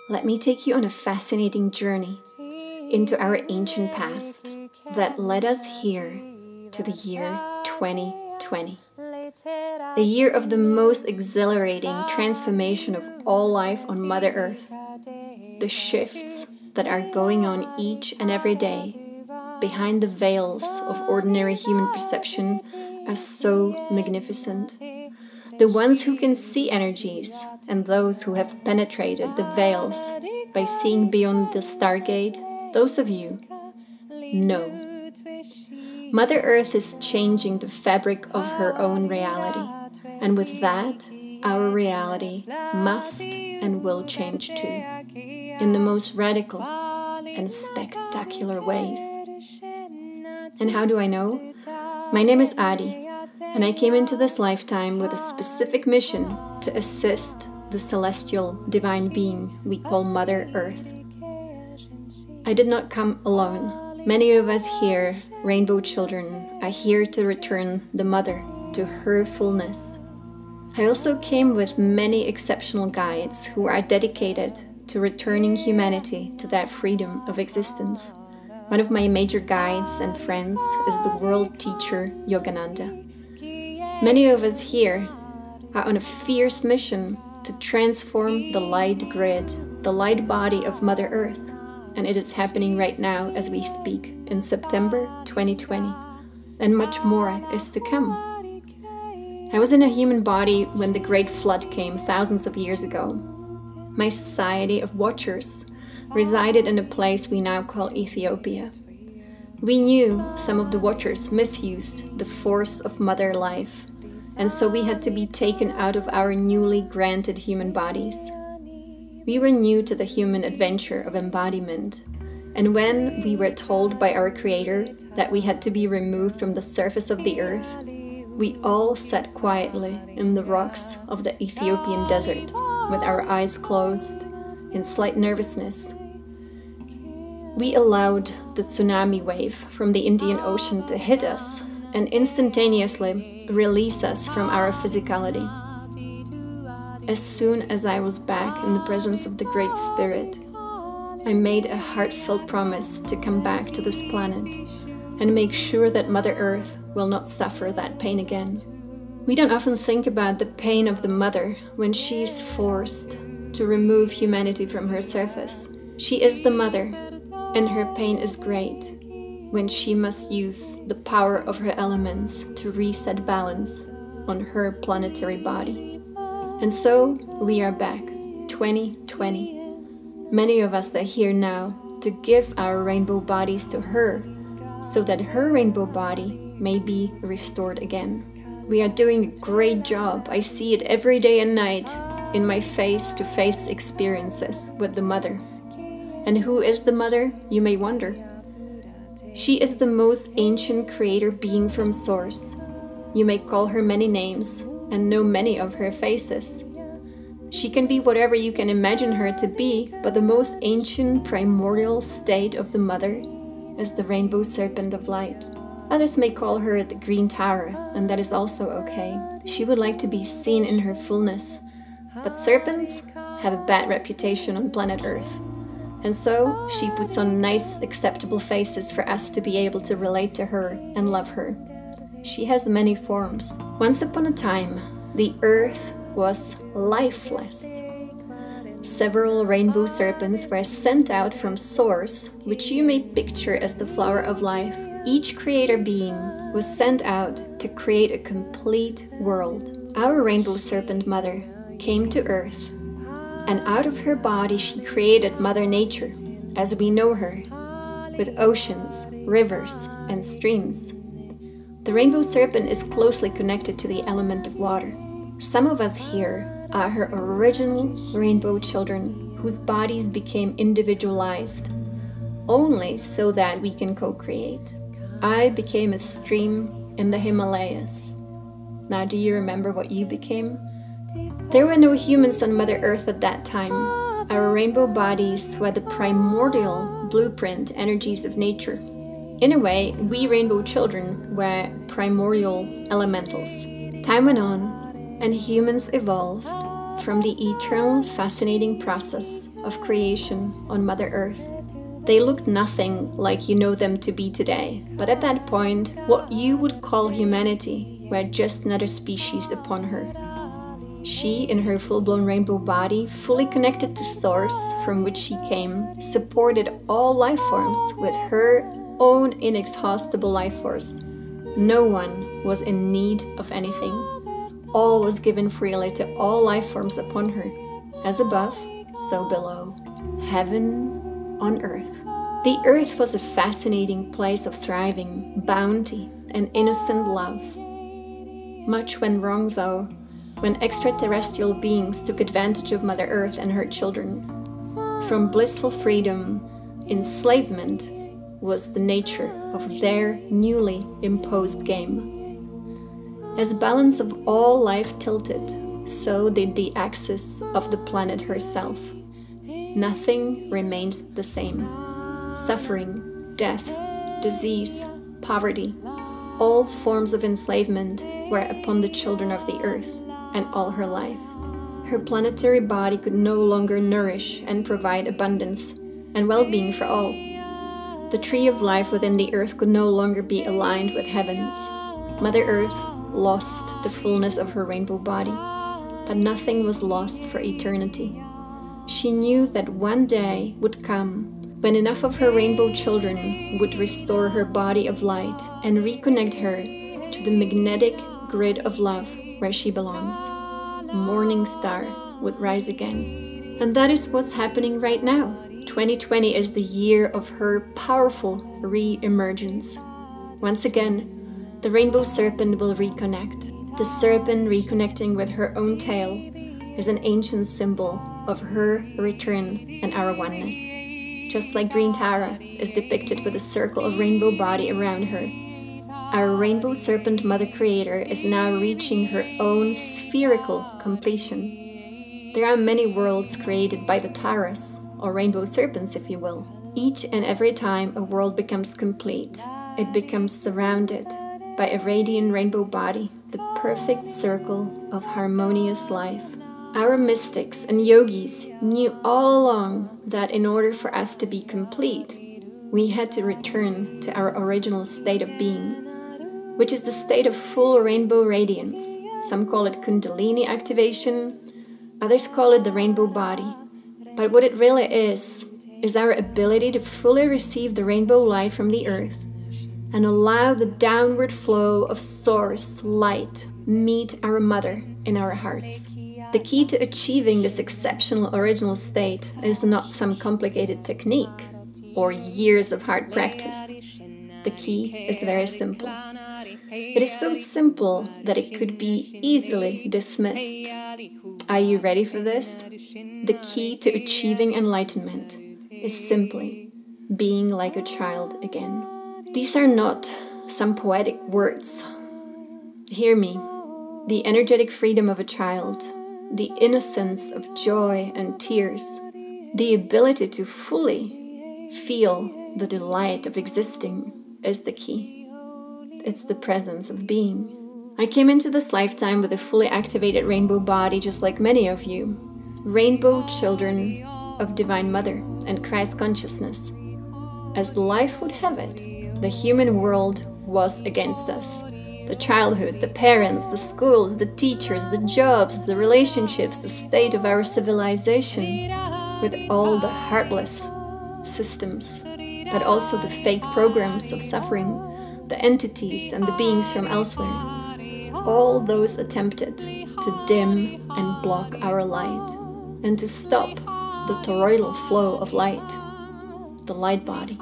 Let me take you on a fascinating journey into our ancient past that led us here to the year 2020. The year of the most exhilarating transformation of all life on Mother Earth. The shifts that are going on each and every day behind the veils of ordinary human perception are so magnificent. The ones who can see energies and those who have penetrated the veils by seeing beyond the stargate, those of you know. Mother Earth is changing the fabric of her own reality, and with that, our reality must and will change too, in the most radical and spectacular ways. And how do I know? My name is Adi, and I came into this lifetime with a specific mission to assist the celestial divine being we call Mother Earth. I did not come alone. Many of us here, rainbow children, are here to return the Mother to her fullness. I also came with many exceptional guides who are dedicated to returning humanity to that freedom of existence. One of my major guides and friends is the world teacher Yogananda. Many of us here are on a fierce mission to transform the light grid, the light body of Mother Earth. And it is happening right now as we speak in September 2020. And much more is to come. I was in a human body when the Great Flood came thousands of years ago. My society of watchers resided in a place we now call Ethiopia. We knew some of the watchers misused the force of mother life, and so we had to be taken out of our newly granted human bodies. We were new to the human adventure of embodiment, and when we were told by our Creator that we had to be removed from the surface of the earth, we all sat quietly in the rocks of the Ethiopian desert with our eyes closed in slight nervousness. We allowed the tsunami wave from the Indian Ocean to hit us and instantaneously release us from our physicality. As soon as I was back in the presence of the Great Spirit, I made a heartfelt promise to come back to this planet and make sure that Mother Earth will not suffer that pain again. We don't often think about the pain of the mother when she is forced to remove humanity from her surface. She is the mother, and her pain is great when she must use the power of her elements to reset balance on her planetary body. And so we are back, 2020. Many of us are here now to give our rainbow bodies to her, so that her rainbow body may be restored again. We are doing a great job. I see it every day and night in my face-to-face experiences with the Mother. And who is the Mother, you may wonder? She is the most ancient creator being from Source. You may call her many names and know many of her faces. She can be whatever you can imagine her to be, but the most ancient primordial state of the Mother is the rainbow serpent of light. Others may call her the Green Tower, and that is also okay. She would like to be seen in her fullness. But serpents have a bad reputation on planet Earth. And so she puts on nice, acceptable faces for us to be able to relate to her and love her. She has many forms. Once upon a time, the Earth was lifeless. Several rainbow serpents were sent out from Source, which you may picture as the flower of life. Each creator being was sent out to create a complete world. Our rainbow serpent mother came to Earth, and out of her body she created Mother Nature, as we know her, with oceans, rivers, and streams. The rainbow serpent is closely connected to the element of water. Some of us here are her original rainbow children whose bodies became individualized, only so that we can co-create. I became a stream in the Himalayas. Now, do you remember what you became? There were no humans on Mother Earth at that time. Our rainbow bodies were the primordial blueprint energies of nature. In a way, we rainbow children were primordial elementals. Time went on, and humans evolved, from the eternal, fascinating process of creation on Mother Earth. They looked nothing like you know them to be today, but at that point, what you would call humanity were just another species upon her. She, in her full-blown rainbow body, fully connected to Source from which she came, supported all life forms with her own inexhaustible life force. No one was in need of anything. All was given freely to all life forms upon her, as above, so below, heaven on earth. The earth was a fascinating place of thriving, bounty, and innocent love. Much went wrong, though, when extraterrestrial beings took advantage of Mother Earth and her children. From blissful freedom, enslavement was the nature of their newly imposed game. As balance of all life tilted, so did the axis of the planet herself. Nothing remained the same. Suffering, death, disease, poverty, all forms of enslavement were upon the children of the earth and all her life. Her planetary body could no longer nourish and provide abundance and well-being for all. The tree of life within the earth could no longer be aligned with heavens. Mother Earth lost the fullness of her rainbow body, but nothing was lost for eternity. She knew that one day would come when enough of her rainbow children would restore her body of light and reconnect her to the magnetic grid of love where she belongs. Morning star would rise again. And that is what's happening right now. 2020 is the year of her powerful re-emergence. Once again, the rainbow serpent will reconnect. The serpent reconnecting with her own tail is an ancient symbol of her return and our oneness. Just like Green Tara is depicted with a circle of rainbow body around her, our rainbow serpent mother creator is now reaching her own spherical completion. There are many worlds created by the Taras, or rainbow serpents if you will. Each and every time a world becomes complete, it becomes surrounded by a radiant rainbow body, the perfect circle of harmonious life. Our mystics and yogis knew all along that in order for us to be complete, we had to return to our original state of being, which is the state of full rainbow radiance. Some call it Kundalini activation, others call it the rainbow body. But what it really is our ability to fully receive the rainbow light from the earth and allow the downward flow of source light meet our mother in our hearts. The key to achieving this exceptional original state is not some complicated technique or years of hard practice. The key is very simple. It is so simple that it could be easily dismissed. Are you ready for this? The key to achieving enlightenment is simply being like a child again. These are not some poetic words. Hear me. The energetic freedom of a child, the innocence of joy and tears, the ability to fully feel the delight of existing is the key. It's the presence of being. I came into this lifetime with a fully activated rainbow body just like many of you. Rainbow children of Divine Mother and Christ consciousness. As life would have it, the human world was against us. The childhood, the parents, the schools, the teachers, the jobs, the relationships, the state of our civilization, with all the heartless systems, but also the fake programs of suffering, the entities and the beings from elsewhere. All those attempted to dim and block our light and to stop the toroidal flow of light, the light body.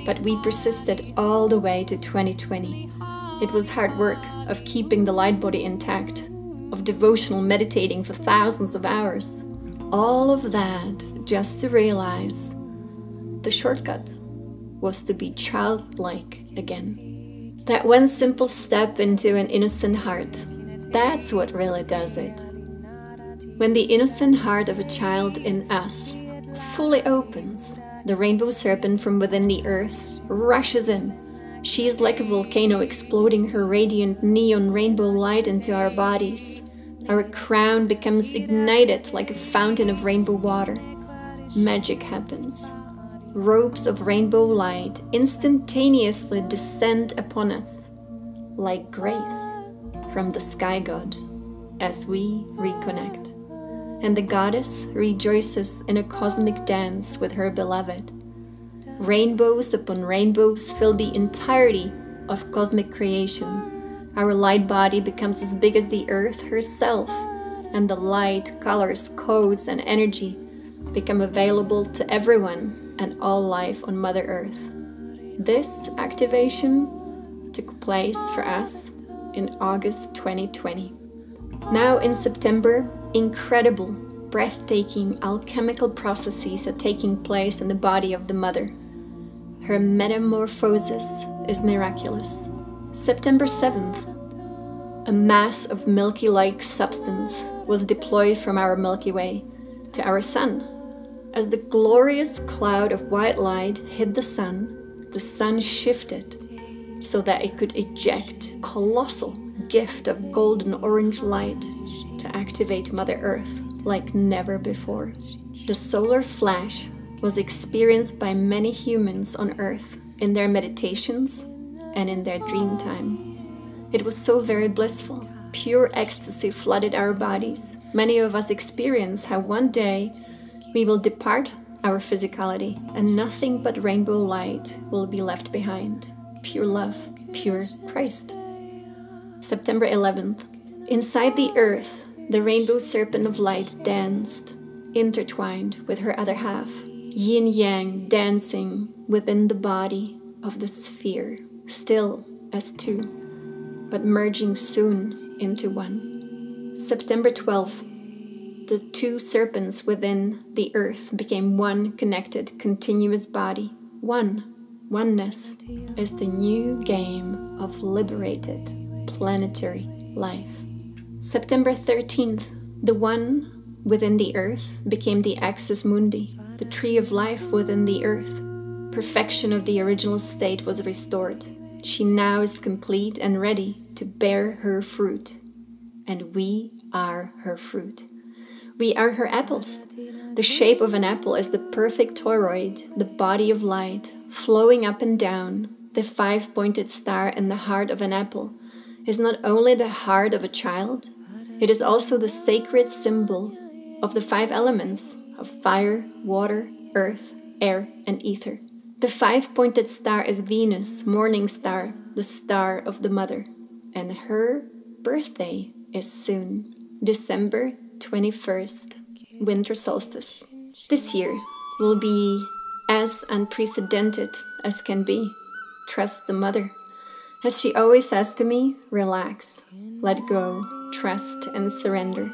But we persisted all the way to 2020. It was hard work of keeping the light body intact, of devotional meditating for thousands of hours. All of that just to realize the shortcut was to be childlike again. That one simple step into an innocent heart, that's what really does it. When the innocent heart of a child in us fully opens, the rainbow serpent from within the earth rushes in. She is like a volcano exploding her radiant neon rainbow light into our bodies. Our crown becomes ignited like a fountain of rainbow water. Magic happens. Robes of rainbow light instantaneously descend upon us like grace from the sky god as we reconnect. And the goddess rejoices in a cosmic dance with her beloved. Rainbows upon rainbows fill the entirety of cosmic creation. Our light body becomes as big as the earth herself, and the light, colors, codes, and energy become available to everyone and all life on Mother Earth. This activation took place for us in August 2020. Now in September, incredible, breathtaking alchemical processes are taking place in the body of the Mother. Her metamorphosis is miraculous. September 7th, a mass of milky-like substance was deployed from our Milky Way to our Sun. As the glorious cloud of white light hit the sun shifted so that it could eject a colossal gift of golden orange light to activate Mother Earth like never before. The solar flash was experienced by many humans on Earth in their meditations and in their dream time. It was so very blissful. Pure ecstasy flooded our bodies. Many of us experience how one day we will depart our physicality and nothing but rainbow light will be left behind. Pure love, pure Christ. September 11th. Inside the earth, the rainbow serpent of light danced, intertwined with her other half. Yin-yang dancing within the body of the sphere, still as two, but merging soon into one. September 12th. The two serpents within the earth became one connected, continuous body. Oneness is the new game of liberated planetary life. September 13th. The one within the earth became the axis mundi, the tree of life within the earth. Perfection of the original state was restored. She now is complete and ready to bear her fruit. And we are her fruit. We are her apples. The shape of an apple is the perfect toroid, the body of light, flowing up and down. The five-pointed star in the heart of an apple is not only the heart of a child, it is also the sacred symbol of the five elements of fire, water, earth, air, and ether. The five-pointed star is Venus, morning star, the star of the Mother, and her birthday is soon, December 21st, winter solstice. This year will be as unprecedented as can be. Trust the Mother. As she always says to me, relax, let go, trust and surrender.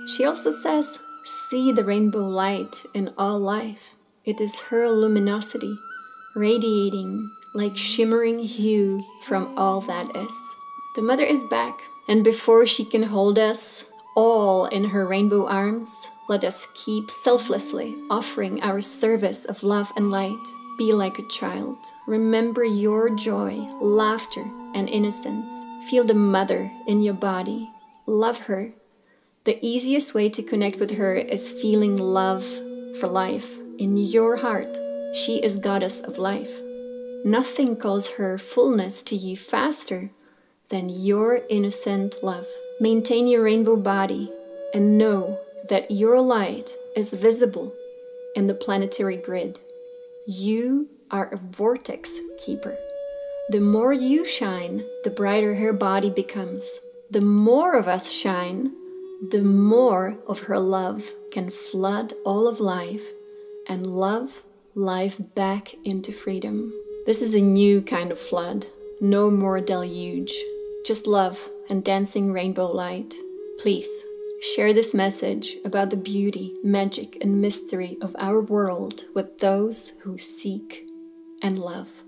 She also says, see the rainbow light in all life. It is her luminosity, radiating like shimmering hue from all that is. The Mother is back, and before she can hold us all in her rainbow arms, let us keep selflessly offering our service of love and light. Be like a child. Remember your joy, laughter, and innocence. Feel the Mother in your body. Love her. The easiest way to connect with her is feeling love for life in your heart. She is Goddess of life. Nothing calls her fullness to you faster than your innocent love. Maintain your rainbow body and know that your light is visible in the planetary grid. You are a vortex keeper. The more you shine, the brighter her body becomes. The more of us shine, the more of her love can flood all of life and love life back into freedom. This is a new kind of flood. No more deluge. Just love and dancing rainbow light. Please share this message about the beauty, magic, and mystery of our world with those who seek and love.